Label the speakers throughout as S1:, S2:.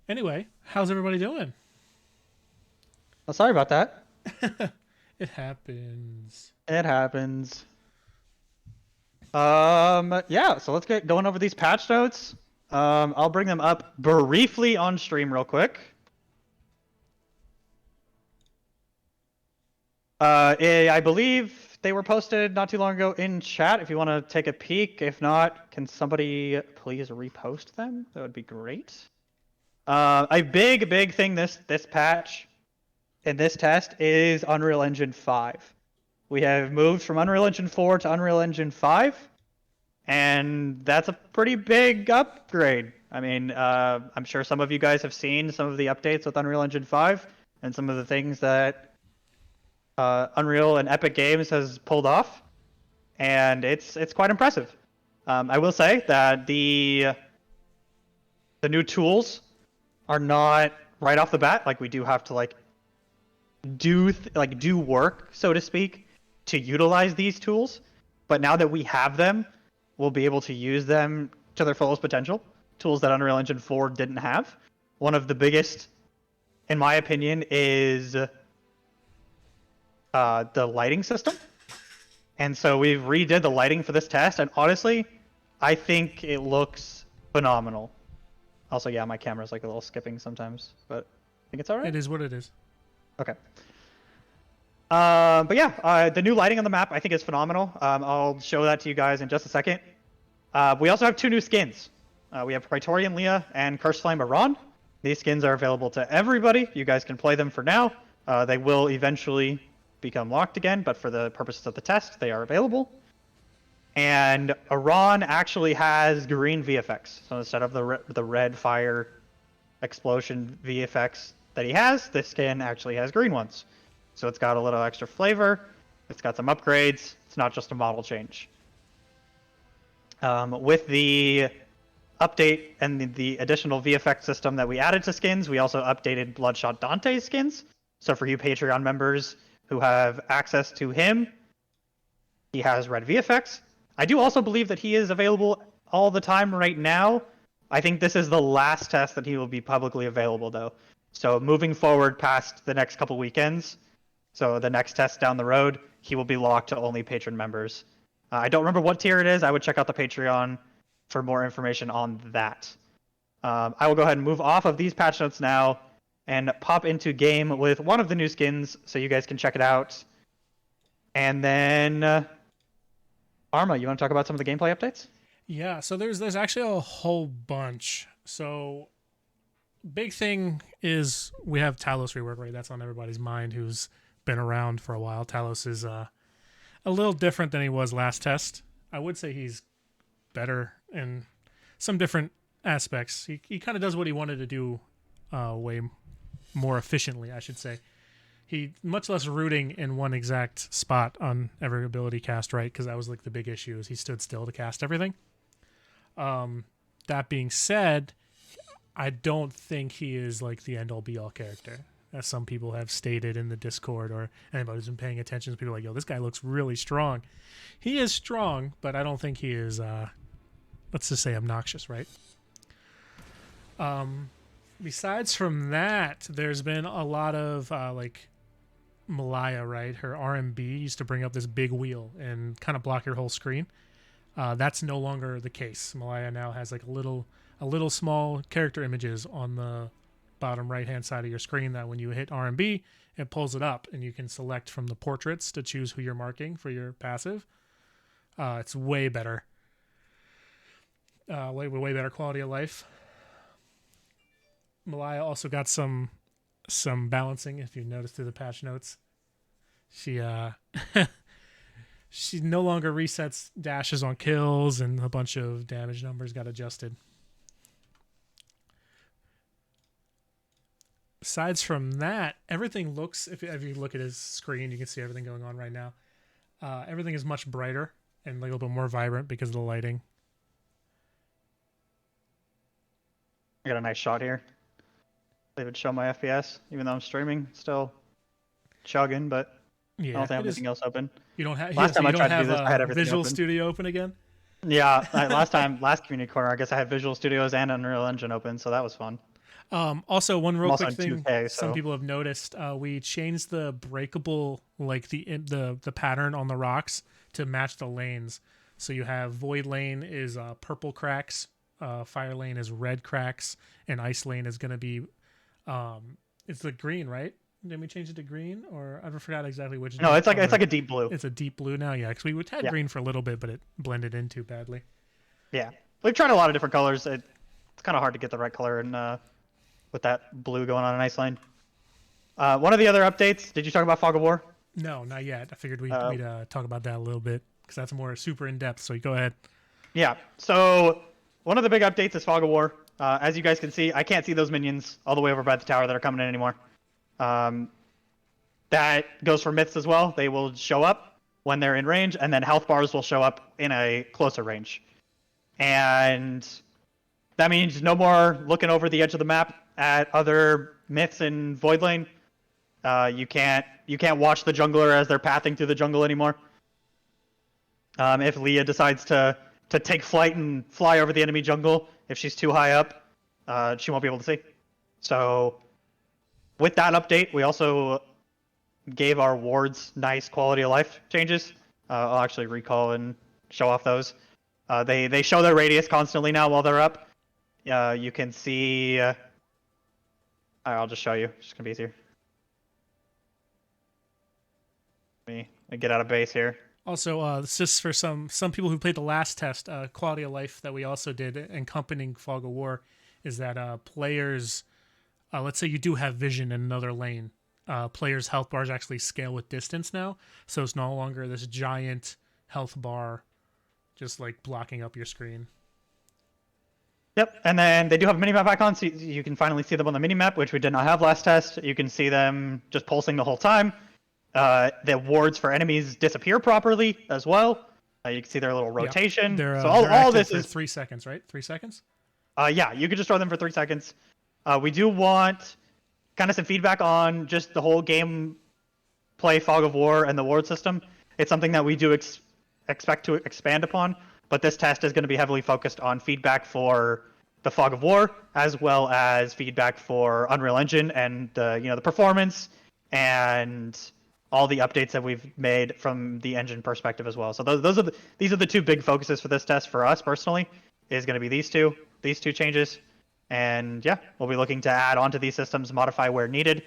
S1: Anyway, how's everybody doing?
S2: Oh, sorry about that.
S1: It happens.
S2: It happens. Yeah, so let's get going over these patch notes. I'll bring them up briefly on stream real quick. I believe they were posted not too long ago in chat if you want to take a peek. If not, can somebody please repost them? That would be great. A big thing this patch in this test is Unreal Engine 5. We have moved from Unreal Engine 4 to Unreal Engine 5. And that's a pretty big upgrade. I mean, I'm sure some of you guys have seen some of the updates with Unreal Engine 5 and some of the things that Unreal and Epic Games has pulled off, and it's quite impressive. I will say that the new tools are not right off the bat. Like we do have to do work, so to speak, to utilize these tools. But now that we have them, we'll be able to use them to their fullest potential. Tools that Unreal Engine 4 didn't have. One of the biggest, in my opinion, is the lighting system. And so we've redid the lighting for this test, and honestly, I think it looks phenomenal. Also, yeah, my camera's like a little skipping sometimes, but I think it's all right.
S1: It is what it is.
S2: Okay. But yeah, the new lighting on the map I think is phenomenal. I'll show that to you guys in just a second. We also have two new skins. We have Praetorian Leah and Curse Flame Iran. These skins are available to everybody. You guys can play them for now. They will eventually become locked again, but for the purposes of the test, they are available. And Iran actually has green VFX. So instead of the red fire explosion VFX that he has, this skin actually has green ones. So it's got a little extra flavor. It's got some upgrades. It's not just a model change. With the update and the additional VFX system that we added to skins, we also updated Bloodshot Dante's skins. So for you Patreon members who have access to him, he has red VFX. I do also believe that he is available all the time right now. I think this is the last test that he will be publicly available, though. So moving forward past the next couple weekends, so the next test down the road, he will be locked to only patron members. I don't remember what tier it is. I would check out the Patreon for more information on that. I will go ahead and move off of these patch notes now and pop into game with one of the new skins so you guys can check it out. And then, Arma, you want to talk about some of the gameplay updates?
S1: Yeah, so there's actually a whole bunch. So big thing is we have Talos rework, right? That's on everybody's mind who's been around for a while. Talos is a little different than he was last test. I would say he's better in some different aspects. He kind of does what he wanted to do way more efficiently, I should say. He much less rooting in one exact spot on every ability cast, right? Because that was like the big issue is he stood still to cast everything. That being said, I don't think he is like the end all be all character, as some people have stated in the Discord or anybody who's been paying attention. People are like, yo, this guy looks really strong. He is strong, but I don't think he is, let's just say, obnoxious, right? Besides from that, there's been a lot of like Malaya, right? Her RMB used to bring up this big wheel and kind of block your whole screen. That's no longer the case. Malaya now has like a little small character images on the bottom right hand side of your screen that when you hit RMB, it pulls it up and you can select from the portraits to choose who you're marking for your passive. It's way better. Way better quality of life. Malaya also got some balancing, if you noticed through the patch notes. She she no longer resets dashes on kills, and a bunch of damage numbers got adjusted. Besides from that, everything looks, if you look at his screen, you can see everything going on right now. Everything is much brighter and like a little bit more vibrant because of the lighting.
S2: I got a nice shot here. They would show my FPS, even though I'm streaming. Still chugging, but
S1: Yeah,
S2: I don't have anything else open.
S1: You don't have.
S2: Last
S1: So
S2: time
S1: you
S2: I
S1: don't
S2: tried to do
S1: have
S2: this, I had everything
S1: Visual
S2: open.
S1: Studio open again.
S2: Yeah, last community corner, I guess I had Visual Studios and Unreal Engine open, so that was fun.
S1: Also, one real
S2: also
S1: quick
S2: in
S1: thing
S2: 2K,
S1: some
S2: so
S1: people have noticed: we changed the breakable, like the pattern on the rocks to match the lanes. So you have void lane is purple cracks, fire lane is red cracks, and ice lane is going to be it's the green, right? Did we change it to green, or I forgot exactly which?
S2: no, it's like a deep blue.
S1: It's a deep blue now, yeah. Because we had
S2: Yeah,
S1: green for a little bit, but it blended in too badly.
S2: yeah. We've tried a lot of different colors. It's kind of hard to get the right color in with that blue going on in Iceland. One of the other updates. Did you talk about Fog of War?
S1: No, not yet. I figured we'd
S2: Uh,
S1: talk about that a little bit because that's more super in depth. So you go ahead.
S2: Yeah. So one of the big updates is Fog of War. As you guys can see, I can't see those minions all the way over by the tower that are coming in anymore. That goes for myths as well. They will show up when they're in range, and then health bars will show up in a closer range. And that means no more looking over the edge of the map at other myths in Void Lane. You can't watch the jungler as they're pathing through the jungle anymore. If Leah decides to take flight and fly over the enemy jungle, if she's too high up, she won't be able to see. So with that update, we also gave our wards nice quality of life changes. I'll actually recall and show off those. They show their radius constantly now while they're up. You can see. I'll just show you. It's just gonna be easier. Let me get out of base here.
S1: Also, this is for some people who played the last test. Quality of life that we also did accompanying Fog of War is that players, let's say you do have vision in another lane, players' health bars actually scale with distance now, so it's no longer this giant health bar just like blocking up your screen.
S2: Yep, and then they do have minimap icons, so you can finally see them on the minimap, which we did not have last test. You can see them just pulsing the whole time. The wards for enemies disappear properly as well. You can see their little rotation.
S1: They're,
S2: so
S1: they're
S2: all this
S1: for
S2: is
S1: 3 seconds, right? 3 seconds.
S2: Yeah, you can just throw them for 3 seconds. We do want kind of some feedback on just the whole game play Fog of War and the ward system. It's something that we do expect to expand upon, but this test is going to be heavily focused on feedback for the Fog of War as well as feedback for Unreal Engine and the performance and all the updates that we've made from the engine perspective as well. So these are the two big focuses for this test for us personally. Is going to be these two changes, and yeah, we'll be looking to add onto these systems, modify where needed,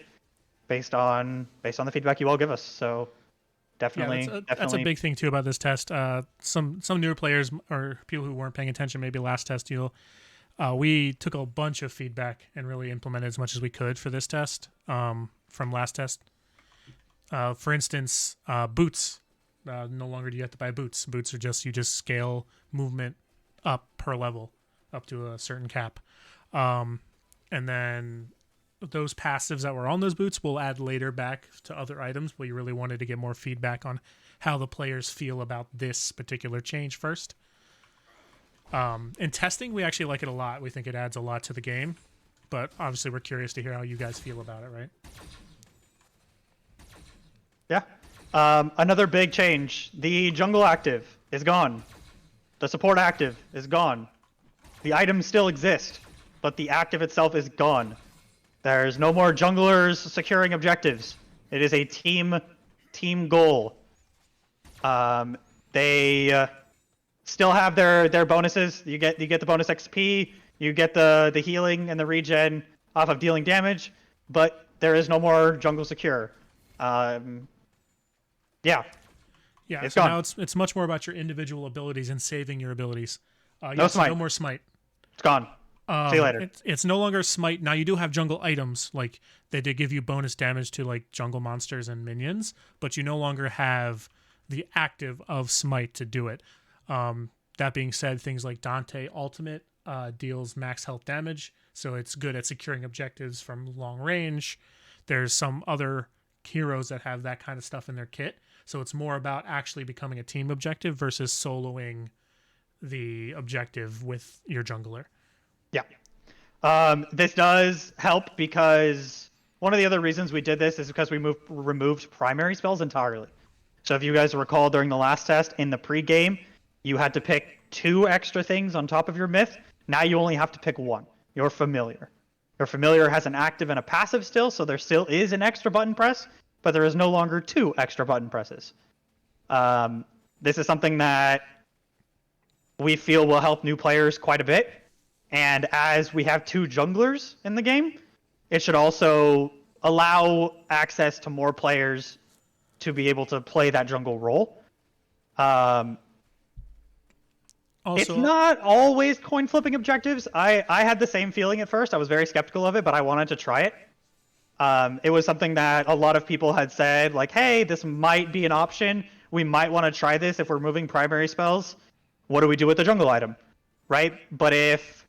S2: based on the feedback you all give us. So definitely,
S1: that's a big thing too about this test. Some newer players or people who weren't paying attention, maybe last test, we took a bunch of feedback and really implemented as much as we could for this test from last test. For instance, boots. No longer do you have to buy boots. Boots are you just scale movement up per level, up to a certain cap. And then those passives that were on those boots we'll add later back to other items, but you really wanted to get more feedback on how the players feel about this particular change first. In testing, we actually like it a lot. We think it adds a lot to the game, but obviously we're curious to hear how you guys feel about it, right?
S2: Yeah. Another big change. The jungle active is gone. The support active is gone. The items still exist, but the active itself is gone. There's no more junglers securing objectives. It is a team goal. They still have their bonuses. You get the bonus XP. You get the healing and the regen off of dealing damage, but there is no more jungle secure. Yeah.
S1: Yeah,
S2: it's
S1: so
S2: gone.
S1: now it's much more about your individual abilities and saving your abilities.
S2: No smite.
S1: No more smite.
S2: It's gone. See you later.
S1: It's no longer smite. Now you do have jungle items, like they did give you bonus damage to like jungle monsters and minions, but you no longer have the active of smite to do it. That being said, things like Dante Ultimate deals max health damage, so it's good at securing objectives from long range. There's some other heroes that have that kind of stuff in their kit, so it's more about actually becoming a team objective versus soloing the objective with your jungler.
S2: Yeah. This does help because one of the other reasons we did this is because we removed primary spells entirely. So if you guys recall during the last test in the pre-game, you had to pick 2 extra things on top of your myth. Now you only have to pick 1. Your familiar. Your familiar has an active and a passive still, so there still is an extra button press, but there is no longer 2 extra button presses. This is something that we feel will help new players quite a bit. And as we have 2 junglers in the game, it should also allow access to more players to be able to play that jungle role. It's not always coin flipping objectives. I had the same feeling at first. I was very skeptical of it, but I wanted to try it. It was something that a lot of people had said, like, hey, this might be an option. We might want to try this if we're moving primary spells. What do we do with the jungle item? Right? But if,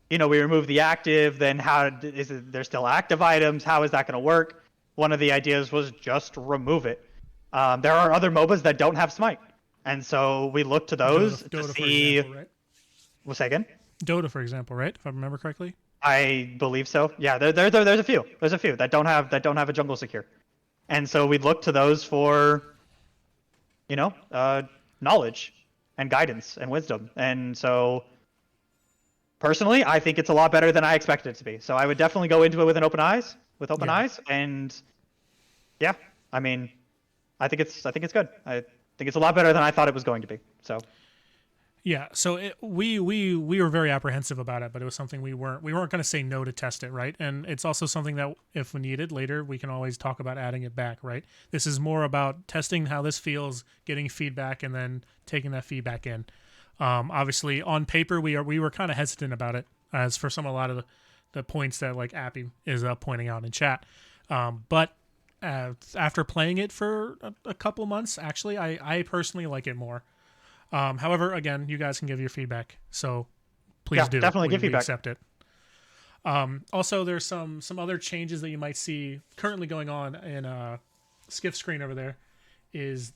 S2: we remove the active, then how is it, there's still active items? How is that going to work? One of the ideas was just remove it. There are other MOBAs that don't have Smite. And so we look to those to see. For example, right? What's that again?
S1: Dota, for example, right? If I remember correctly.
S2: I believe so. Yeah, there's a few. There's a few that don't have a jungle secure, and so we look to those for, knowledge and guidance and wisdom. And so, personally, I think it's a lot better than I expected it to be. So I would definitely go into it with open eyes. And yeah, I mean, I think it's good. I think it's a lot better than I thought it was going to be. So.
S1: Yeah, so we were very apprehensive about it, but it was something we weren't going to say no to test it, right? And it's also something that if we needed later, we can always talk about adding it back, right? This is more about testing how this feels, getting feedback, and then taking that feedback in. Obviously, on paper, we were kind of hesitant about it, as for a lot of the points that like Appy is pointing out in chat. But after playing it for a couple months, actually, I personally like it more. However, again, you guys can give your feedback, so please do.
S2: Definitely give feedback.
S1: Accept it. Also, there's some other changes that you might see currently going on in Skiff screen over there. Is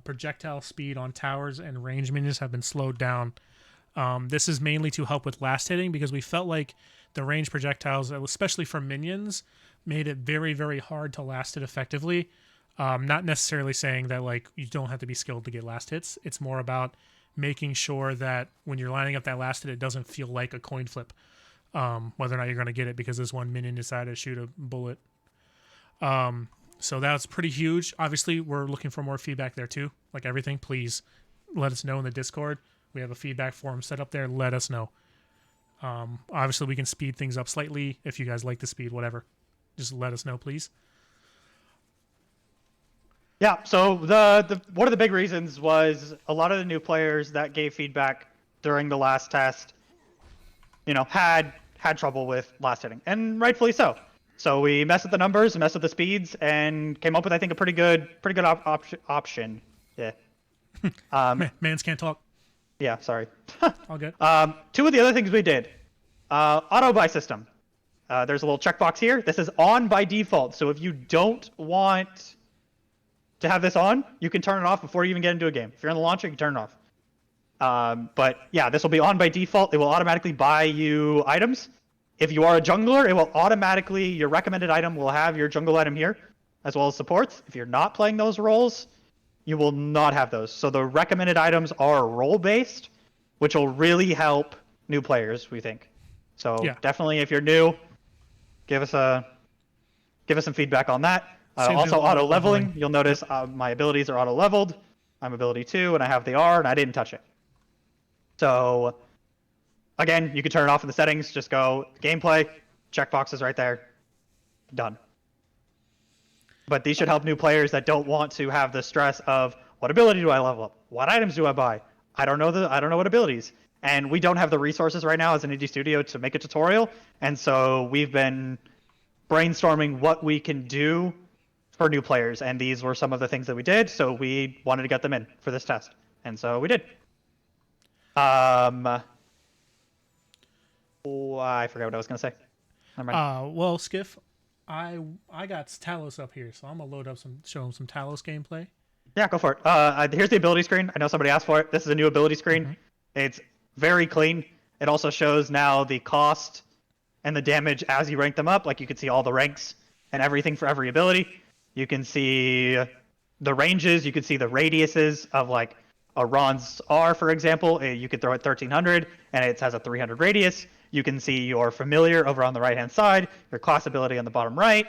S1: projectile speed on towers and range minions have been slowed down. This is mainly to help with last hitting because we felt like the range projectiles, especially for minions, made it very, very hard to last hit effectively. Not necessarily saying that like you don't have to be skilled to get last hits. It's more about making sure that when you're lining up that last hit, it doesn't feel like a coin flip, whether or not you're going to get it because this one minion decided to shoot a bullet. So that's pretty huge. Obviously, we're looking for more feedback there too. Like everything, please let us know in the Discord. We have a feedback forum set up there. Let us know. Obviously, we can speed things up slightly if you guys like the speed, whatever. Just let us know, please.
S2: Yeah, so the one of the big reasons was a lot of the new players that gave feedback during the last test, had trouble with last hitting, and rightfully so. So we messed with the numbers, messed with the speeds, and came up with I think a pretty good option. Yeah.
S1: Mans can't talk.
S2: Yeah, sorry.
S1: All good.
S2: 2 of the other things we did, auto buy system. There's a little checkbox here. This is on by default, so if you don't want to have this on, you can turn it off before you even get into a game. If you're in the launcher, you can turn it off. But yeah, this will be on by default. It will automatically buy you items. If you are a jungler, it will automatically, your recommended item will have your jungle item here, as well as supports. If you're not playing those roles, you will not have those. So the recommended items are role-based, which will really help new players, we think. So yeah, definitely, if you're new, give us some feedback on that. Also, auto leveling. You'll notice my abilities are auto leveled. I'm ability 2, and I have the R, and I didn't touch it. So, again, you can turn it off in the settings. Just go gameplay, checkboxes right there, done. But these should help new players that don't want to have the stress of what ability do I level up? What items do I buy? I don't know what abilities. And we don't have the resources right now as an indie studio to make a tutorial, and so we've been brainstorming what we can do for new players, and these were some of the things that we did, so we wanted to get them in for this test, and so we did. I forgot what I was going to say. Never mind.
S1: Well, Skiff, I got Talos up here, so I'm going to load up show him some Talos gameplay.
S2: Yeah, go for it. Here's the ability screen. I know somebody asked for it. This is a new ability screen. Mm-hmm. It's very clean. It also shows now the cost and the damage as you rank them up. Like you can see all the ranks and everything for every ability. You can see the ranges. You can see the radiuses of like a Ron's R, for example. You could throw it 1300 and it has a 300 radius. You can see your familiar over on the right-hand side, your class ability on the bottom right,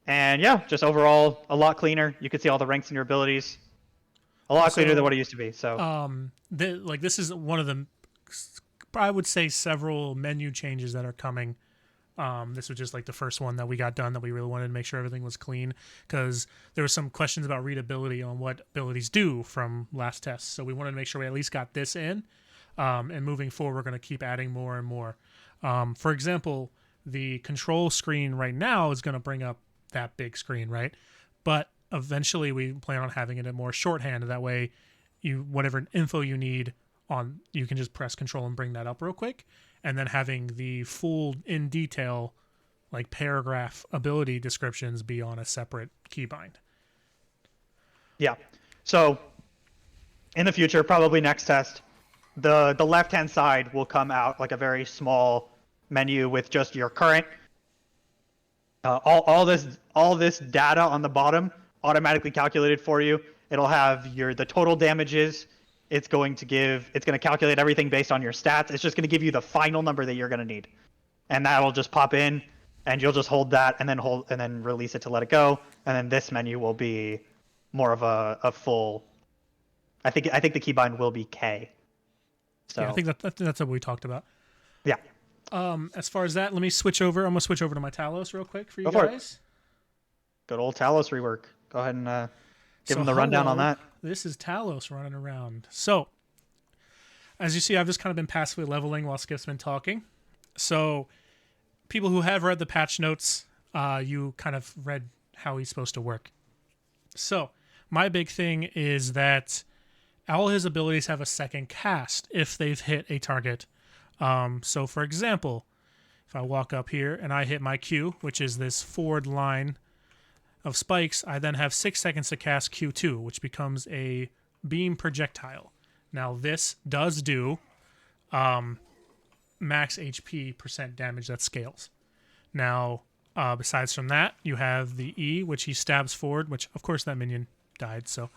S2: and yeah, just overall a lot cleaner. You can see all the ranks in your abilities. A lot cleaner than what it used to be. So,
S1: this is one of the, I would say, several menu changes that are coming. This was just like the first one that we got done that we really wanted to make sure everything was clean, because there were some questions about readability on what abilities do from last tests. So we wanted to make sure we at least got this in. And moving forward, we're going to keep adding more and more. For example, the control screen right now is going to bring up that big screen, right? But eventually we plan on having it in more shorthand. That way, whatever info you need on, you can just press control and bring that up real quick. And then having the full in detail, like paragraph ability descriptions be on a separate keybind.
S2: Yeah. So in the future, probably next test, the left-hand side will come out like a very small menu with just your current. All this data on the bottom automatically calculated for you. It'll have the total damages. It's going to calculate everything based on your stats. It's just going to give you the final number that you're going to need, and that'll just pop in, and you'll just hold that, and then release it to let it go, and then this menu will be more of a full. I think the keybind will be K. So
S1: yeah, I think that's what we talked about.
S2: Yeah.
S1: As far as that, let me switch over. I'm gonna switch over to my Talos real quick for you guys.
S2: Good old Talos rework. Go ahead and give them the rundown on that.
S1: This is Talos running around. So, as you see, I've just kind of been passively leveling while Skip's been talking. So, people who have read the patch notes, you kind of read how he's supposed to work. So, my big thing is that all his abilities have a second cast if they've hit a target. So, for example, if I walk up here and I hit my Q, which is this forward line of spikes, I then have 6 seconds to cast Q2, which becomes a beam projectile. Now, this does do max HP % damage that scales. Now, besides from that, you have the E, which he stabs forward, which, of course, that minion died, so...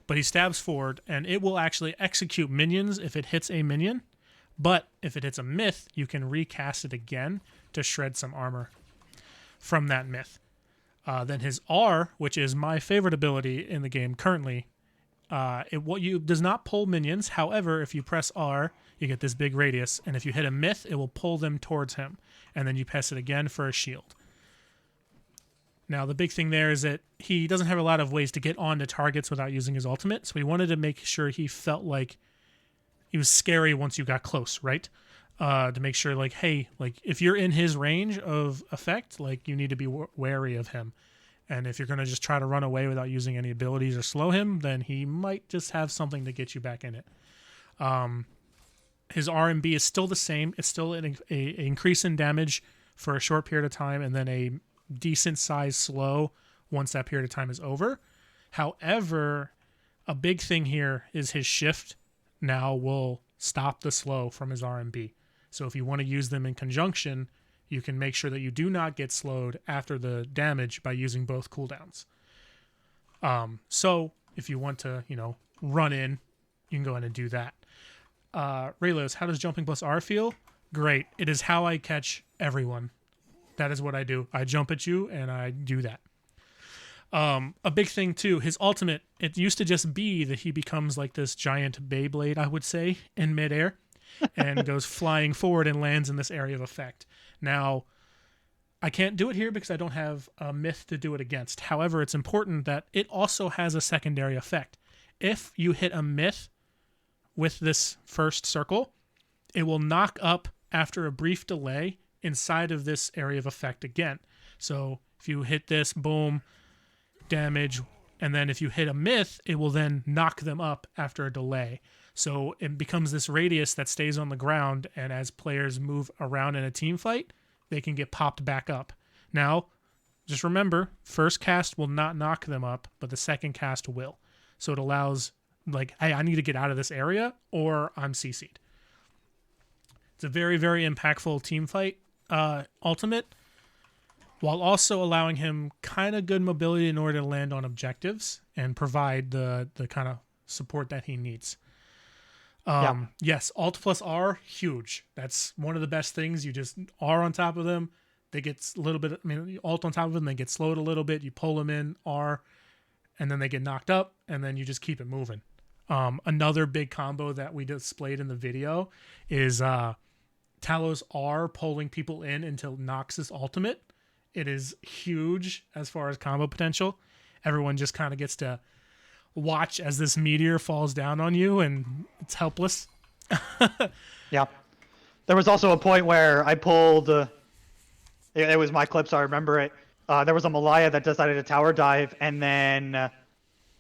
S1: But he stabs forward, and it will actually execute minions if it hits a minion. But if it hits a myth, you can recast it again to shred some armor from that myth. Then his R, which is my favorite ability in the game currently, does not pull minions. However, if you press R, you get this big radius, and if you hit a myth, it will pull them towards him. And then you press it again for a shield. Now, the big thing there is that he doesn't have a lot of ways to get onto targets without using his ultimate, so we wanted to make sure he felt like he was scary once you got close, right? To make sure, like, hey, like, if you're in his range of effect, like, you need to be wary of him. And if you're going to just try to run away without using any abilities or slow him, then he might just have something to get you back in it. His R&B is still the same. It's still an increase in damage for a short period of time, and then a decent size slow once that period of time is over. However, a big thing here is his shift now will stop the slow from his R&B. So if you want to use them in conjunction, you can make sure that you do not get slowed after the damage by using both cooldowns. So if you want to, run in, you can go ahead and do that. Raylos, how does jumping plus R feel? Great. It is how I catch everyone. That is what I do. I jump at you, and I do that. A big thing, too, his ultimate, it used to just be that he becomes like this giant Beyblade, I would say, in midair, and goes flying forward and lands in this area of effect. Now, I can't do it here because I don't have a myth to do it against. However, it's important that it also has a secondary effect. If you hit a myth with this first circle, it will knock up after a brief delay inside of this area of effect again. So if you hit this, boom, damage, and then if you hit a myth, it will then knock them up after a delay. So it becomes this radius that stays on the ground, and as players move around in a team fight, they can get popped back up. Now, just remember, first cast will not knock them up, but the second cast will. So it allows, like, hey, I need to get out of this area, or I'm CC'd. It's a very, very impactful team fight ultimate, while also allowing him kind of good mobility in order to land on objectives and provide the kind of support that he needs. Yes, Alt plus R, huge. That's one of the best things. You just R on top of them. They get a little bit. I mean, Alt on top of them, they get slowed a little bit. You pull them in R, and then they get knocked up, and then you just keep it moving. Another big combo that we displayed in the video is Talos R pulling people in into Nox's ultimate. It is huge as far as combo potential. Everyone just kind of gets to watch as this meteor falls down on you, and it's helpless.
S2: Yeah. There was also a point where I pulled... it was my clip, so I remember it. There was a Malaya that decided to tower dive, and then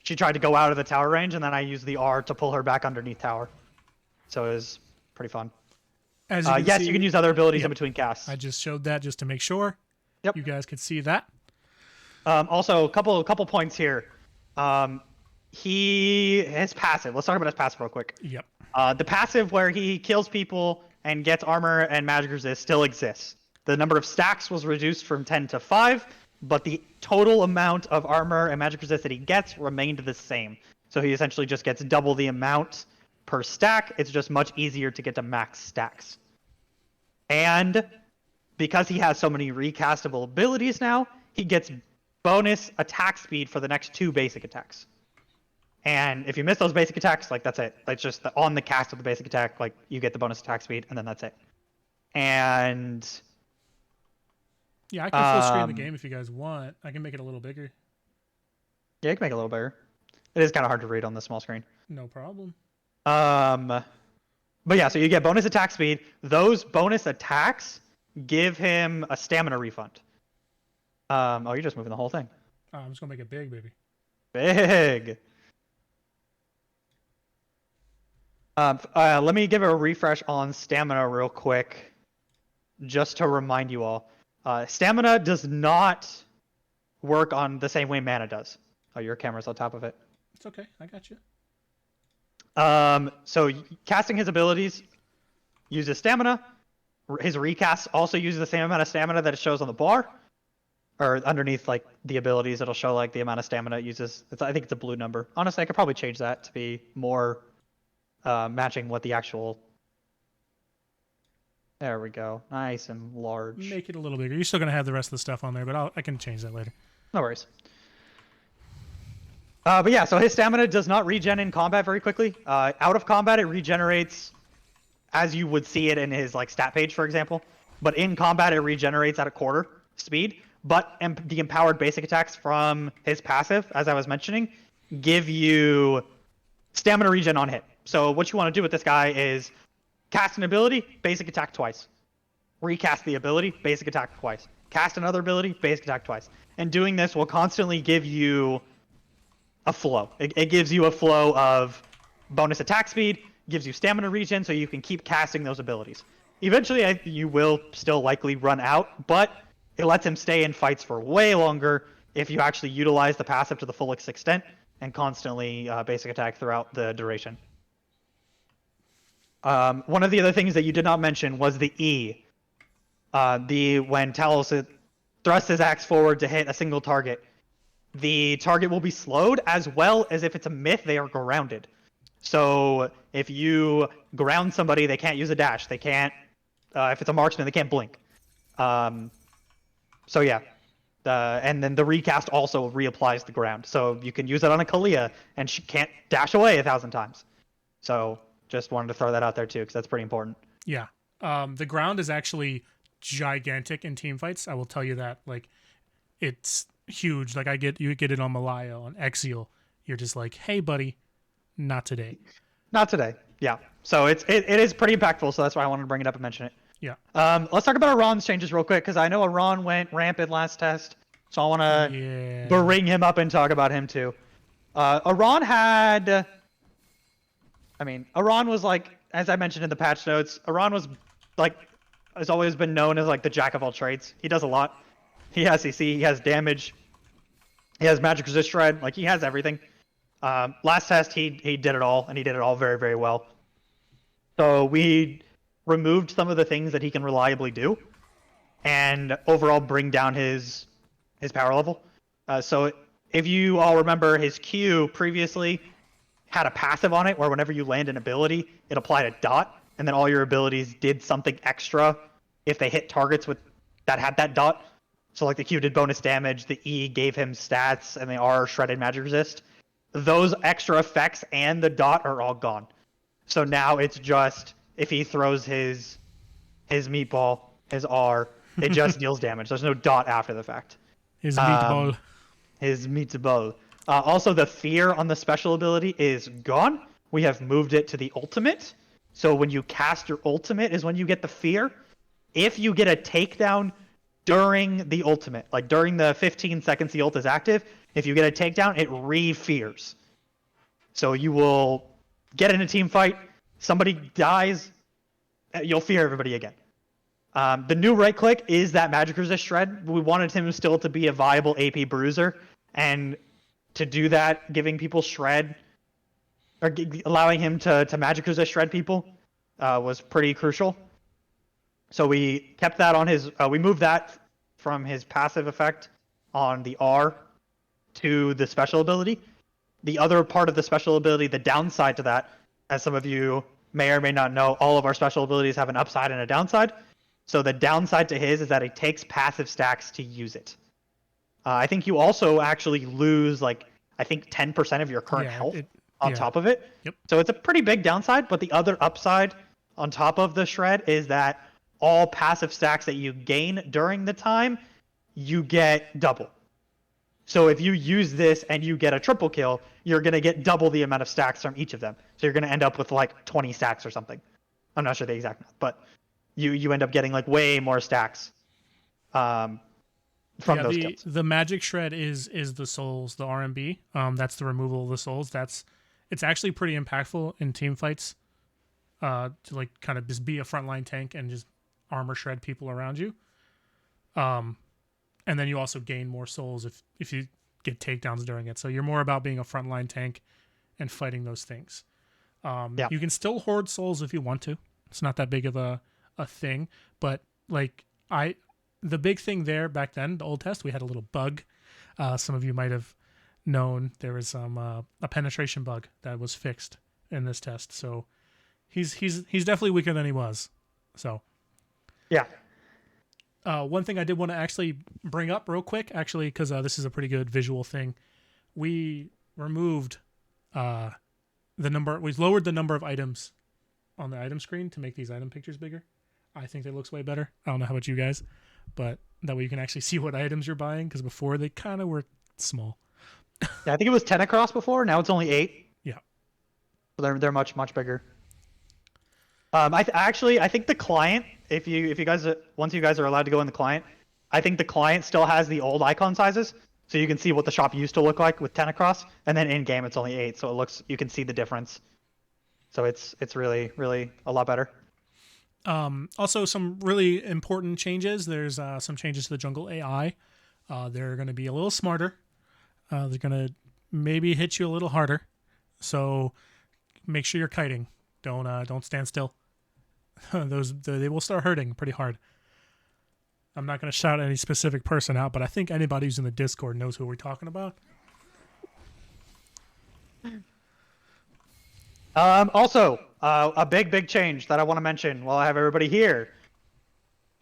S2: she tried to go out of the tower range, and then I used the R to pull her back underneath tower. So it was pretty fun.
S1: As you can
S2: yes,
S1: see,
S2: you can use other abilities in between casts.
S1: I just showed that just to make sure you guys could see that.
S2: Also, a couple points here. His passive. Let's talk about his passive real quick.
S1: Yep.
S2: The passive where he kills people and gets armor and magic resist still exists. The number of stacks was reduced from 10 to 5, but the total amount of armor and magic resist that he gets remained the same. So he essentially just gets double the amount per stack. It's just much easier to get to max stacks. And because he has so many recastable abilities now, he gets bonus attack speed for the next 2 basic attacks. And if you miss those basic attacks, like, that's it. It's just on the cast of the basic attack, like, you get the bonus attack speed, and then that's it. And...
S1: yeah, I can full screen the game if you guys want. I can make it a little bigger.
S2: Yeah, you can make it a little bigger. It is kind of hard to read on the small screen.
S1: No problem.
S2: But yeah, so you get bonus attack speed. Those bonus attacks give him a stamina refund. Oh, you're just moving the whole thing.
S1: I'm just gonna make it big, baby.
S2: Big. Let me give a refresh on stamina real quick, just to remind you all. Stamina does not work on the same way mana does. Oh, your camera's on top of it.
S1: It's okay. I got you.
S2: So casting his abilities uses stamina. His recast also uses the same amount of stamina that it shows on the bar, or underneath like the abilities. It'll show like the amount of stamina it uses. I think it's a blue number. Honestly, I could probably change that to be more matching what the actual. There we go. Nice and large.
S1: Make it a little bigger. You're still gonna have the rest of the stuff on there, but I can change that later.
S2: No worries. But yeah, so his stamina does not regen in combat very quickly. Out of combat, it regenerates as you would see it in his like stat page, for example. But in combat, it regenerates at a quarter speed. But the empowered basic attacks from his passive, as I was mentioning, give you stamina regen on hit. So what you want to do with this guy is cast an ability, basic attack twice. Recast the ability, basic attack twice. Cast another ability, basic attack twice. And doing this will constantly give you a flow. It gives you a flow of bonus attack speed, gives you stamina regen, so you can keep casting those abilities. Eventually, you will still likely run out, but it lets him stay in fights for way longer if you actually utilize the passive to the fullest extent and constantly basic attack throughout the duration. One of the other things that you did not mention was the E. When Talos thrusts his axe forward to hit a single target, the target will be slowed, as well as if it's a myth, they are grounded. So if you ground somebody, they can't use a dash. They can't, if it's a marksman, they can't blink. So yeah. And then the recast also reapplies the ground. So you can use it on a Leah, and she can't dash away 1,000 times. So just wanted to throw that out there too, because that's pretty important.
S1: Yeah. The ground is actually gigantic in team fights. I will tell you that. Like, it's huge. Like, you get it on Malaya, on Exial. You're just like, hey, buddy, not today.
S2: Not today. Yeah. So it is pretty impactful. So that's why I wanted to bring it up and mention it.
S1: Yeah.
S2: Let's talk about Iran's changes real quick, because I know Iran went rampant last test. So I want to bring him up and talk about him too. Iran was like, as I mentioned in the patch notes, Iran was like, has always been known as like the jack of all trades. He does a lot. He has CC, he has damage, he has magic resist shred, like he has everything. Last test he did it all, and he did it all very, very well. So we removed some of the things that he can reliably do, and overall bring down his power level. So if you all remember, his Q previously had a passive on it where whenever you land an ability, it applied a dot, and then all your abilities did something extra if they hit targets with that had that dot. So like the Q did bonus damage, the E gave him stats, and the R shredded magic resist. Those extra effects and the dot are all gone. So now it's just if he throws his meatball, his R, it just deals damage. There's no dot after the fact.
S1: His meatball.
S2: His meatball. Also, the fear on the special ability is gone. We have moved it to the ultimate. So when you cast your ultimate is when you get the fear. If you get a takedown during the ultimate, like during the 15 seconds the ult is active, if you get a takedown, it re-fears. So you will get in a team fight, somebody dies, you'll fear everybody again. The new right click is that magic resist shred. We wanted him still to be a viable AP bruiser, and to do that, giving people shred or allowing him to magic resist shred people was pretty crucial. So we kept that on his. We moved that from his passive effect on the R to the special ability. The other part of the special ability, the downside to that, as some of you may or may not know, all of our special abilities have an upside and a downside. So the downside to his is that it takes passive stacks to use it. I think you also actually lose like I think 10% of your current health on top of it.
S1: Yep.
S2: So it's a pretty big downside, but the other upside on top of the shred is that all passive stacks that you gain during the time, you get double. So if you use this and you get a triple kill, you're going to get double the amount of stacks from each of them. So you're going to end up with like 20 stacks or something. I'm not sure the exact math, but you end up getting like way more stacks from those kills.
S1: The magic shred is the souls, the RMB. That's the removal of the souls. It's actually pretty impactful in team fights. To like kind of just be a frontline tank and just armor shred people around you. And then you also gain more souls if you get takedowns during it. So you're more about being a frontline tank and fighting those things. You can still hoard souls if you want to. It's not that big of a thing, but like the big thing there back then, the old test, we had a little bug. Some of you might have known there was a penetration bug that was fixed in this test. So he's definitely weaker than he was. So
S2: yeah.
S1: One thing I did want to actually bring up real quick, actually, because this is a pretty good visual thing. We removed we lowered the number of items on the item screen to make these item pictures bigger. I think it looks way better. I don't know how about you guys, but that way you can actually see what items you're buying, because before they kind of were small.
S2: Yeah, I think it was 10 across before. Now it's only 8.
S1: Yeah.
S2: So they're much bigger. I think the client, if you guys once you guys are allowed to go in the client, I think the client still has the old icon sizes, so you can see what the shop used to look like with 10 across, and then in game it's only 8, so you can see the difference. So it's really a lot better.
S1: Also, some really important changes. There's some changes to the jungle AI. They're going to be a little smarter. They're going to maybe hit you a little harder. So make sure you're kiting. Don't stand still. They will start hurting pretty hard. I'm not going to shout any specific person out, but I think anybody who's in the Discord knows who we're talking about.
S2: Also, a big change that I want to mention while I have everybody here.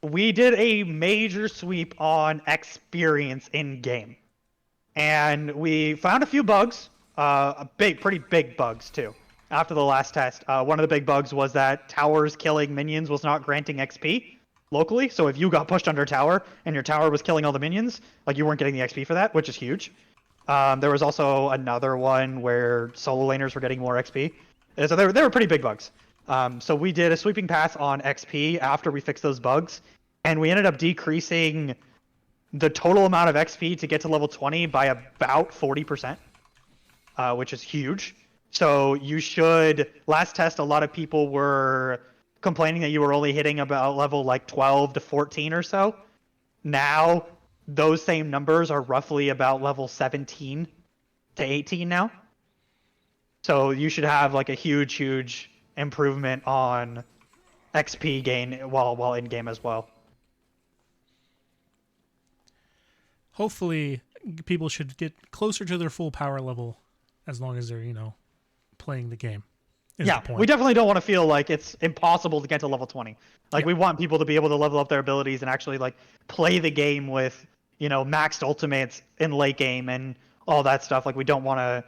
S2: We did a major sweep on experience in game, and we found a few bugs. Pretty big bugs too. After the last test, one of the big bugs was that towers killing minions was not granting XP locally. So if you got pushed under a tower and your tower was killing all the minions, like you weren't getting the XP for that, which is huge. There was also another one where solo laners were getting more XP. So they were pretty big bugs. So we did a sweeping pass on XP after we fixed those bugs, and we ended up decreasing the total amount of XP to get to level 20 by about 40%, which is huge. So you should, last test, a lot of people were complaining that you were only hitting about level like 12 to 14 or so. Now, those same numbers are roughly about level 17 to 18 now. So you should have like a huge improvement on XP gain while in game as well.
S1: Hopefully, people should get closer to their full power level as long as they're, playing the game. Is
S2: Yeah,
S1: the point.
S2: we definitely don't want to feel like it's impossible to get to level 20. Like we want people to be able to level up their abilities and actually like play the game with, maxed ultimates in late game and all that stuff. Like we don't want to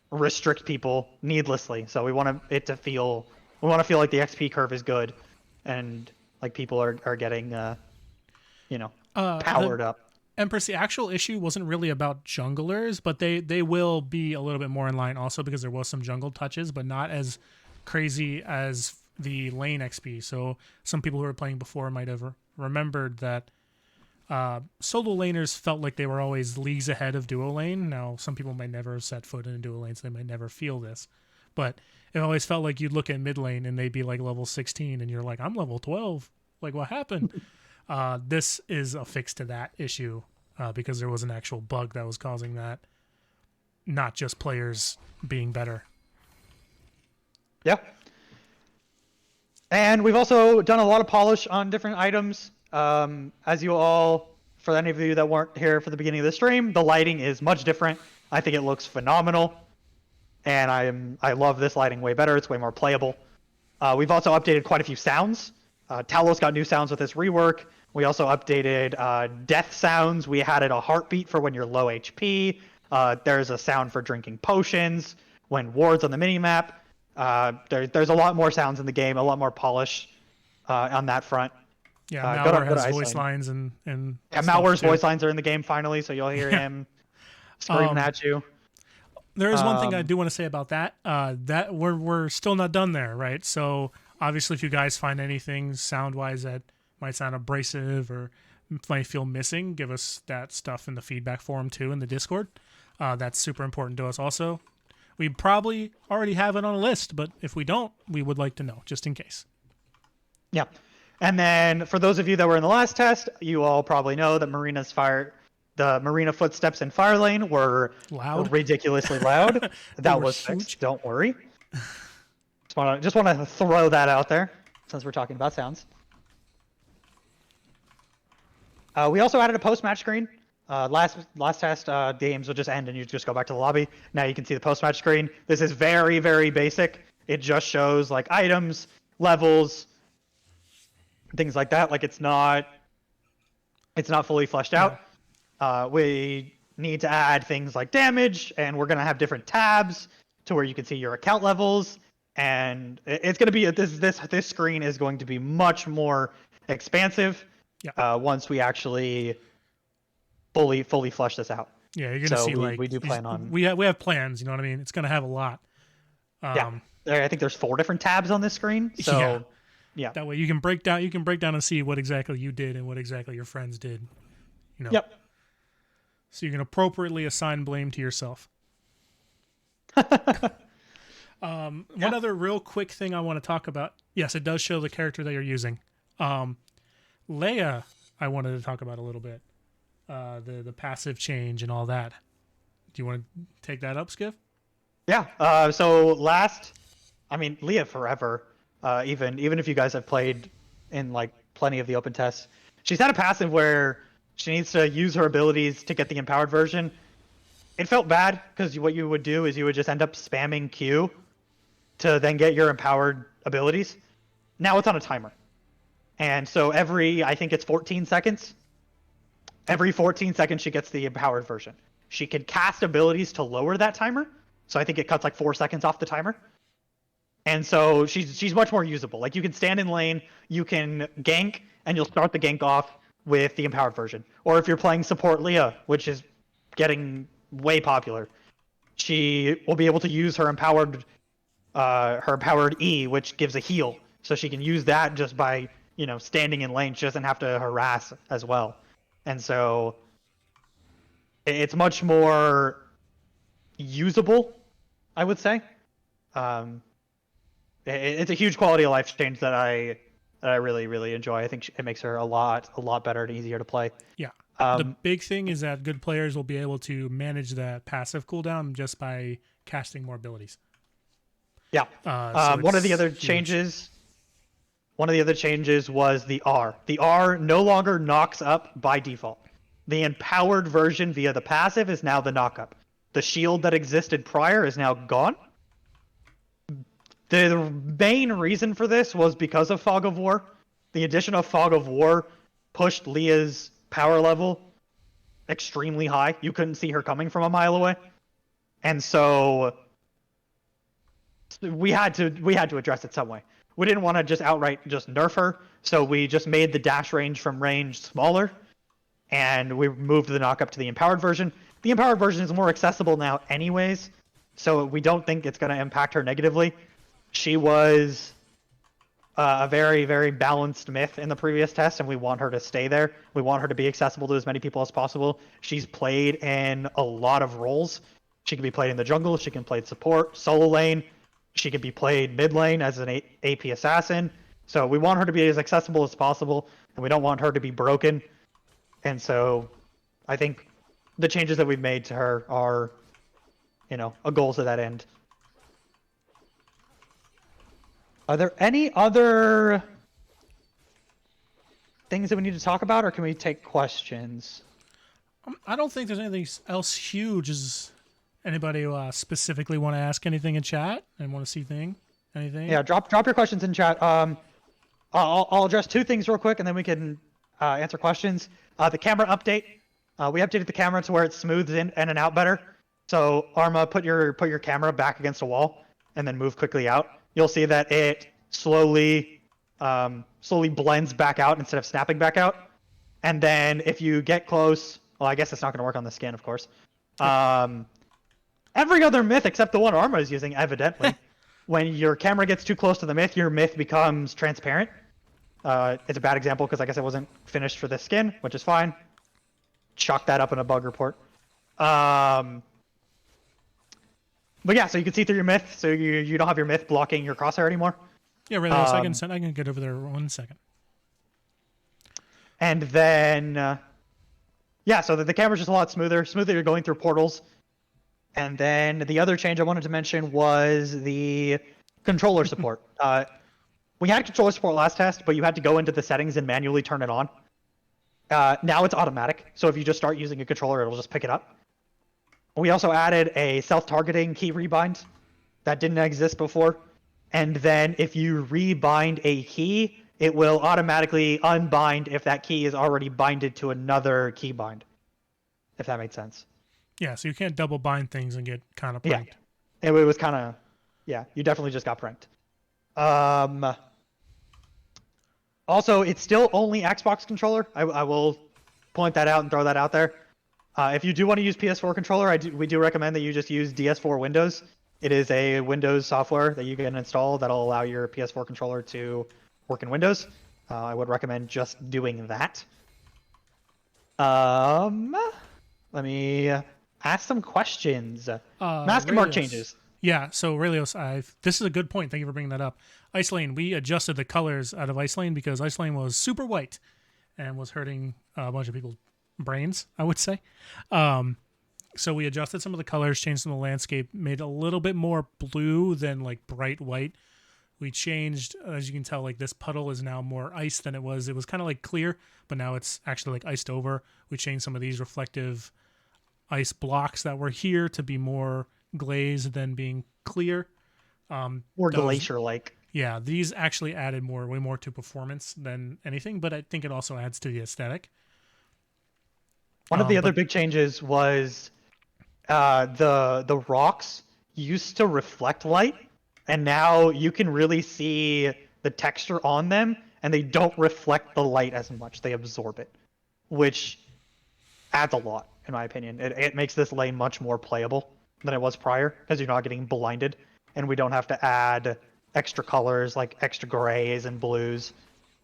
S2: restrict people needlessly. So we want to feel like the XP curve is good and like people are getting powered up.
S1: Empress, the actual issue wasn't really about junglers, but they will be a little bit more in line also because there was some jungle touches, but not as crazy as the lane XP. So some people who were playing before might have remembered that solo laners felt like they were always leagues ahead of duo lane. Now, some people might never have set foot in a duo lane, so they might never feel this. But it always felt like you'd look at mid lane and they'd be like level 16, and you're like, I'm level 12. Like, what happened? This is a fix to that issue because there was an actual bug that was causing that, not just players being better.
S2: Yeah. And we've also done a lot of polish on different items. As you all, for any of you that weren't here for the beginning of the stream, the lighting is much different. I think it looks phenomenal. And I love this lighting way better. It's way more playable. We've also updated quite a few sounds. Talos got new sounds with this rework. We also updated death sounds. We added a heartbeat for when you're low HP. There's a sound for drinking potions when wards on the minimap. There's a lot more sounds in the game, a lot more polish on that front.
S1: Yeah, Malware has voice lines and
S2: Malware's voice lines are in the game finally, so you'll hear him screaming at you.
S1: There is one thing I do want to say about that. That we're still not done there, right? So obviously, if you guys find anything sound-wise that might sound abrasive or might feel missing, give us that stuff in the feedback forum too in the Discord. That's super important to us also. We probably already have it on a list, but if we don't, we would like to know, just in case.
S2: Yeah. And then for those of you that were in the last test, you all probably know that the Marina footsteps in Fire Lane were
S1: loud,
S2: ridiculously loud. That was fixed. Don't worry. Just want to throw that out there since we're talking about sounds. We also added a post-match screen. Last test, games would just end and you just go back to the lobby. Now you can see the post-match screen. This is very, very basic. It just shows like items, levels, things like that. Like it's not fully fleshed out. We need to add things like damage, and we're gonna have different tabs to where you can see your account levels. And it's gonna be this screen is going to be much more expansive once we actually fully flush this out.
S1: Yeah, you're gonna see
S2: we do plan on.
S1: We have plans. You know what I mean? It's gonna have a lot.
S2: I think there's 4 different tabs on this screen. So yeah.
S1: That way you can break down and see what exactly you did and what exactly your friends did. You know.
S2: Yep.
S1: So you can appropriately assign blame to yourself. One other real quick thing I want to talk about. Yes, it does show the character that you're using. Leah, I wanted to talk about a little bit. The passive change and all that. Do you want to take that up, Skiff?
S2: Yeah. So Leah forever. Even if you guys have played in like plenty of the open tests, she's had a passive where she needs to use her abilities to get the empowered version. It felt bad because what you would do is you would just end up spamming Q to then get your empowered abilities. Now it's on a timer. And so I think it's 14 seconds. Every 14 seconds she gets the empowered version. She can cast abilities to lower that timer. So I think it cuts like 4 seconds off the timer. And so she's much more usable. Like you can stand in lane, you can gank, and you'll start the gank off with the empowered version. Or if you're playing support Leah, which is getting way popular, she will be able to use her empowered E, which gives a heal. So she can use that just by, standing in lane. She doesn't have to harass as well. And so it's much more usable, I would say. It's a huge quality of life change that I really, really enjoy. I think it makes her a lot better and easier to play.
S1: Yeah. The big thing is that good players will be able to manage that passive cooldown just by casting more abilities.
S2: Yeah. One of the other changes was the R. The R no longer knocks up by default. The empowered version via the passive is now the knock up. The shield that existed prior is now gone. The main reason for this was because of Fog of War. The addition of Fog of War pushed Leah's power level extremely high. You couldn't see her coming from a mile away. And so we had to address it some way. We didn't want to just outright just nerf her, so we just made the dash range from range smaller, and we moved the knock up to the empowered version. The empowered version is more accessible now anyways, so we don't think it's going to impact her negatively. She was a very, very balanced myth in the previous test, and we want her to stay there. We want her to be accessible to as many people as possible. She's played in a lot of roles. She can be played in the jungle, she can play support, solo lane, she can be played mid lane as an AP assassin. So we want her to be as accessible as possible, and we don't want her to be broken. And so I think the changes that we've made to her are, a goal to that end. Are there any other things that we need to talk about, or can we take questions?
S1: I don't think there's anything else huge. Is anybody specifically want to ask anything in chat and want to see anything?
S2: Yeah, drop your questions in chat. I'll address two things real quick, and then we can answer questions. The camera update. We updated the camera to where it smooths in and out better. So Arma, put your camera back against a wall, and then move quickly out. You'll see that it slowly blends back out instead of snapping back out. And then if you get close, well, I guess it's not going to work on the skin, of course. Every other myth except the one Arma is using, evidently. When your camera gets too close to the myth, your myth becomes transparent. It's a bad example because I guess it wasn't finished for this skin, which is fine. Chalk that up in a bug report. But yeah, so you can see through your myth, so you don't have your myth blocking your crosshair anymore.
S1: Yeah, really. I can get over there 1 second.
S2: And then, so the camera's just a lot smoother. You're going through portals. And then the other change I wanted to mention was the controller support. We had controller support last test, but you had to go into the settings and manually turn it on. Now it's automatic, so if you just start using a controller, it'll just pick it up. We also added a self-targeting key rebind that didn't exist before. And then if you rebind a key, it will automatically unbind if that key is already binded to another key bind, if that makes sense.
S1: Yeah, so you can't double bind things and get kind of pranked.
S2: Yeah, it was kind of, you definitely just got pranked. Also, it's still only Xbox controller. I will point that out and throw that out there. If you do want to use PS4 controller, we do recommend that you just use DS4 Windows. It is a Windows software that you can install that'll allow your PS4 controller to work in Windows. I would recommend just doing that. Let me ask some questions. Mask and mark changes.
S1: Yeah, so Relios, this is a good point. Thank you for bringing that up. Ice Lane, we adjusted the colors out of Ice Lane because Ice Lane was super white and was hurting a bunch of people's brains, I would say. So we adjusted some of the colors, changed some of the landscape, made it a little bit more blue than like bright white. We changed, as you can tell, like this puddle is now more ice than it was. It was kind of like clear, but now it's actually like iced over. We changed some of these reflective ice blocks that were here to be more glazed than being clear.
S2: Or glacier-like.
S1: Yeah, these actually added way more to performance than anything, but I think it also adds to the aesthetic.
S2: One of the other big changes was the rocks used to reflect light, and now you can really see the texture on them, and they don't reflect the light as much. They absorb it, which adds a lot, in my opinion. It makes this lane much more playable than it was prior, because you're not getting blinded, and we don't have to add extra colors like extra grays and blues.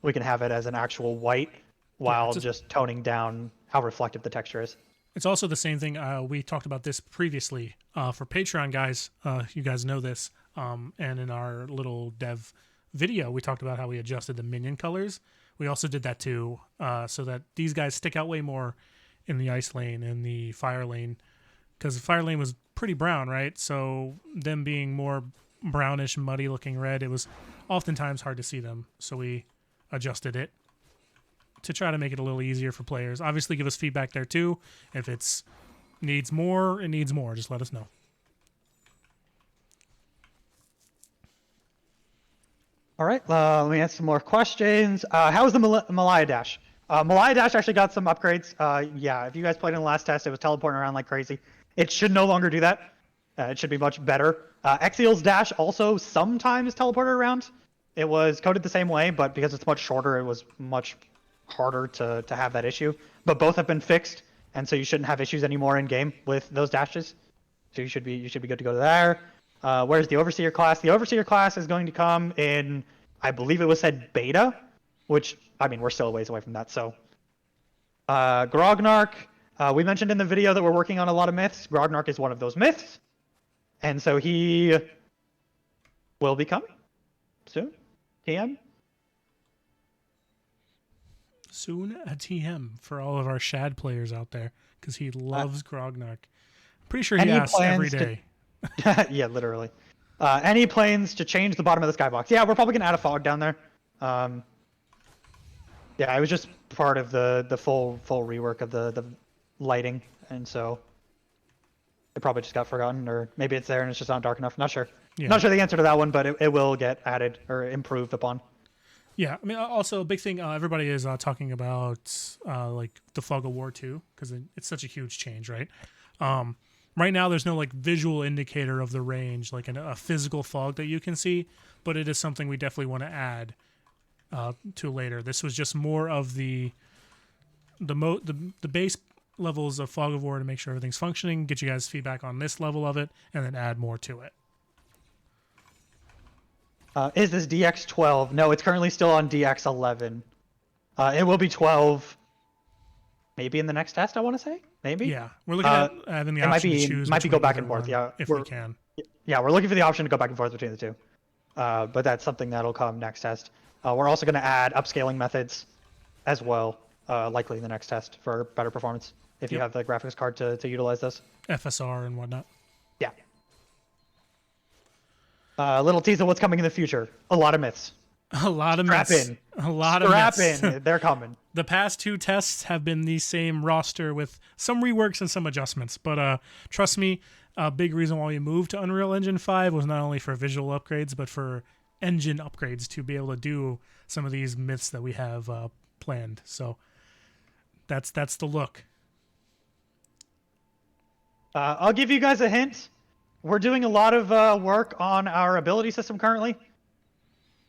S2: We can have it as an actual white while just toning down how reflective the texture is.
S1: It's also the same thing. We talked about this previously for Patreon guys. You guys know this. And in our little dev video, we talked about how we adjusted the minion colors. We also did that too, so that these guys stick out way more in the ice lane and the fire lane, because the fire lane was pretty brown, right? So them being more brownish, muddy looking red, it was oftentimes hard to see them. So we adjusted it to try to make it a little easier for players. Obviously, give us feedback there too. If it needs more, just let us know.
S2: All right, let me answer some more questions. How's the Malaya Dash? Malaya Dash actually got some upgrades. Yeah, if you guys played in the last test, it was teleporting around like crazy. It should no longer do that. It should be much better. Exial's Dash also sometimes teleported around. It was coded the same way, but because it's much shorter, it was much harder to have that issue. But both have been fixed, and so you shouldn't have issues anymore in game with those dashes. So you should be good to go there. Where's the Overseer class? The Overseer class is going to come in, I believe it was said beta, which, I mean, we're still a ways away from that. So, Grognark, we mentioned in the video that we're working on a lot of myths. Grognark is one of those myths. And so he will be coming soon. TM?
S1: Soon a TM for all of our Shad players out there, because he loves Grognark. Pretty sure he asks every day.
S2: Yeah, literally. Any plans to change the bottom of the skybox? Yeah, we're probably gonna add a fog down there. Yeah, it was just part of the full rework of the lighting, and so it probably just got forgotten, or maybe it's there and it's just not dark enough. Not sure. Yeah. Not sure the answer to that one, but it will get added or improved upon.
S1: Yeah, I mean, also a big thing. Everybody is talking about like the Fog of War 2, because it's such a huge change, right? Right now, there's no like visual indicator of the range, like a physical fog that you can see, but it is something we definitely want to add to later. This was just more of the base levels of Fog of War to make sure everything's functioning, get you guys feedback on this level of it, and then add more to it.
S2: Is this DX12? No, it's currently still on DX11. It will be 12 maybe in the next test, I want to say. Maybe?
S1: Yeah. We're looking at having the option to choose.
S2: Might be go back and forth, yeah.
S1: If we can.
S2: Yeah, we're looking for the option to go back and forth between the two. But that's something that'll come next test. We're also going to add upscaling methods as well, likely in the next test for better performance, if you have the graphics card to utilize this.
S1: FSR and whatnot.
S2: Yeah. A little tease of what's coming in the future. A lot of myths.
S1: A lot of myths.
S2: A lot of myths. Strap in. They're coming.
S1: The past two tests have been the same roster with some reworks and some adjustments. But trust me, a big reason why we moved to Unreal Engine 5 was not only for visual upgrades, but for engine upgrades to be able to do some of these myths that we have planned. So that's the look.
S2: I'll give you guys a hint. We're doing a lot of work on our ability system currently.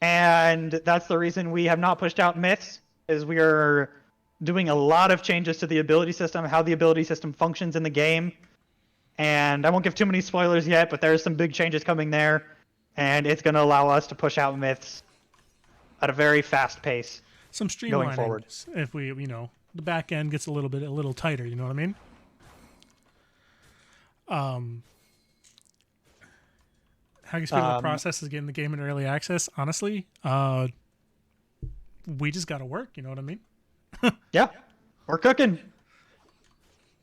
S2: And that's the reason we have not pushed out myths, is we are doing a lot of changes to the ability system, how the ability system functions in the game. And I won't give too many spoilers yet, but there's some big changes coming there. And it's going to allow us to push out myths at a very fast pace.
S1: Some streamlining
S2: going forward.
S1: If we, the back end gets a little tighter, you know what I mean? How you feel the process is getting the game in early access? Honestly, we just got to work. You know what I mean?
S2: Yeah, we're cooking.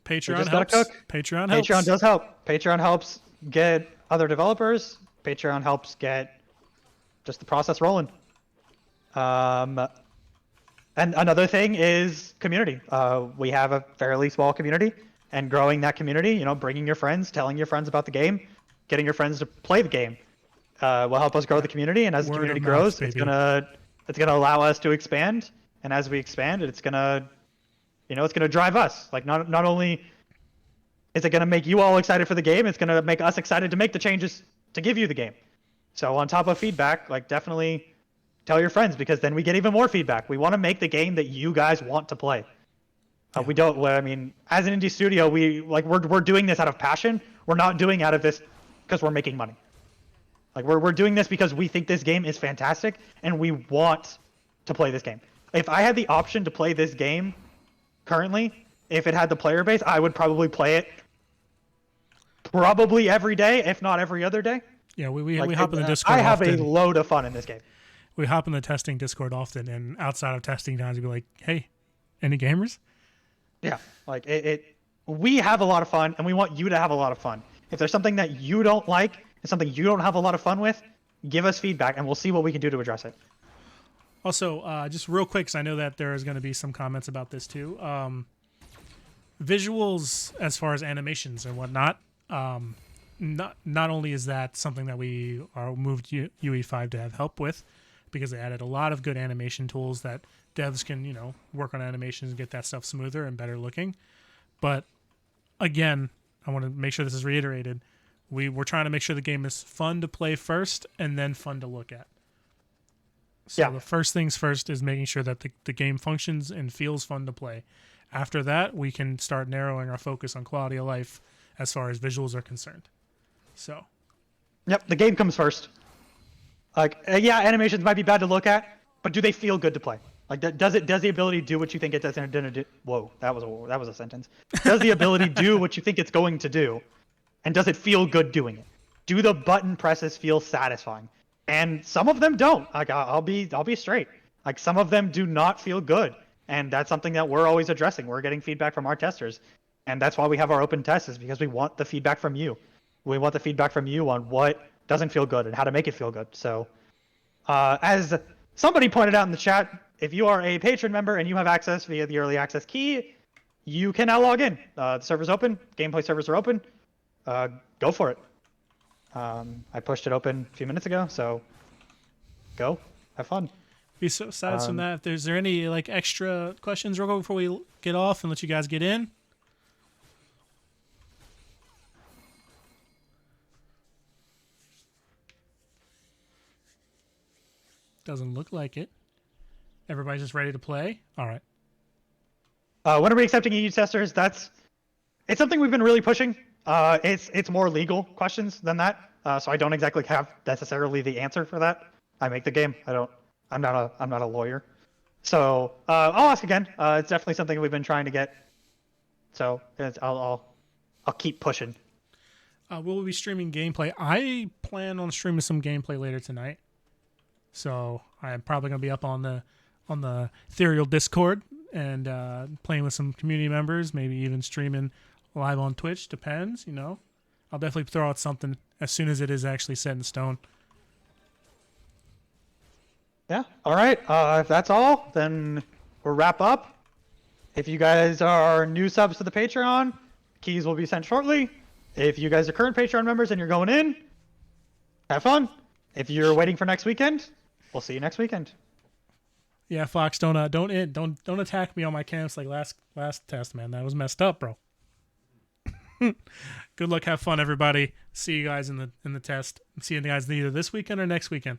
S1: Patreon helps. Patreon helps.
S2: Patreon does help. Patreon helps get other developers. Patreon helps get just the process rolling. And another thing is community. We have a fairly small community, and growing that community, bringing your friends, telling your friends about the game, getting your friends to play the game, will help us grow the community. And as the community grows, it's gonna allow us to expand. And as we expand, it's gonna drive us. Like not only is it gonna make you all excited for the game, it's gonna make us excited to make the changes to give you the game. So on top of feedback, like definitely tell your friends, because then we get even more feedback. We want to make the game that you guys want to play. We don't. I mean, as an indie studio, we're doing this out of passion. We're not doing out of this because we're making money. Like we're doing this because we think this game is fantastic and we want to play this game. If I had the option to play this game currently, if it had the player base, I would probably play it probably every day, if not every other day.
S1: Yeah, we hop in the Discord.
S2: I have a load of fun in this game.
S1: We hop in the testing Discord often, and outside of testing times, we'd be like, "Hey, any gamers?"
S2: Yeah, like we have a lot of fun, and we want you to have a lot of fun. If there's something that you don't like and something you don't have a lot of fun with, give us feedback, and we'll see what we can do to address it.
S1: Also, just real quick, because I know that there is going to be some comments about this too. Visuals, as far as animations and whatnot, not only is that something that we are moved UE5 to have help with, because they added a lot of good animation tools that devs can, work on animations and get that stuff smoother and better looking. But again, I want to make sure this is reiterated. We're trying to make sure the game is fun to play first and then fun to look at. So the first things first is making sure that the game functions and feels fun to play. After that, we can start narrowing our focus on quality of life as far as visuals are concerned. So.
S2: Yep, the game comes first. Like, animations might be bad to look at, but do they feel good to play? Like, does the ability do what you think it does? Whoa, that was a sentence. Does the ability do what you think it's going to do, and does it feel good doing it? Do the button presses feel satisfying? And some of them don't. Like, I'll be straight. Like, some of them do not feel good, and that's something that we're always addressing. We're getting feedback from our testers, and that's why we have our open tests, is because we want the feedback from you. We want the feedback from you on what doesn't feel good and how to make it feel good. So, as somebody pointed out in the chat, if you are a patron member and you have access via the early access key, you can now log in. The server's open. Gameplay servers are open. Go for it. I pushed it open a few minutes ago, so go. Have fun.
S1: Be so aside from that, is there any extra questions real quick before we get off and let you guys get in? Doesn't look like it. Everybody's just ready to play? All right.
S2: When are we accepting EU testers? It's something we've been really pushing. It's more legal questions than that. So I don't exactly have necessarily the answer for that. I make the game. I'm not a lawyer. So I'll ask again. It's definitely something we've been trying to get. So I'll keep pushing.
S1: Will we be streaming gameplay? I plan on streaming some gameplay later tonight. So I'm probably gonna be up on the Ethereal Discord and playing with some community members, maybe even streaming live on Twitch. Depends, I'll definitely throw out something as soon as it is actually set in stone.
S2: Yeah. All right. If that's all, then we'll wrap up. If you guys are new subs to the Patreon, keys will be sent shortly. If you guys are current Patreon members and you're going in, have fun. If you're waiting for next weekend, we'll see you next weekend.
S1: Yeah, Fox, don't attack me on my camps like last test, man. That was messed up, bro. Good luck, have fun, everybody. See you guys in the test. See you guys either this weekend or next weekend.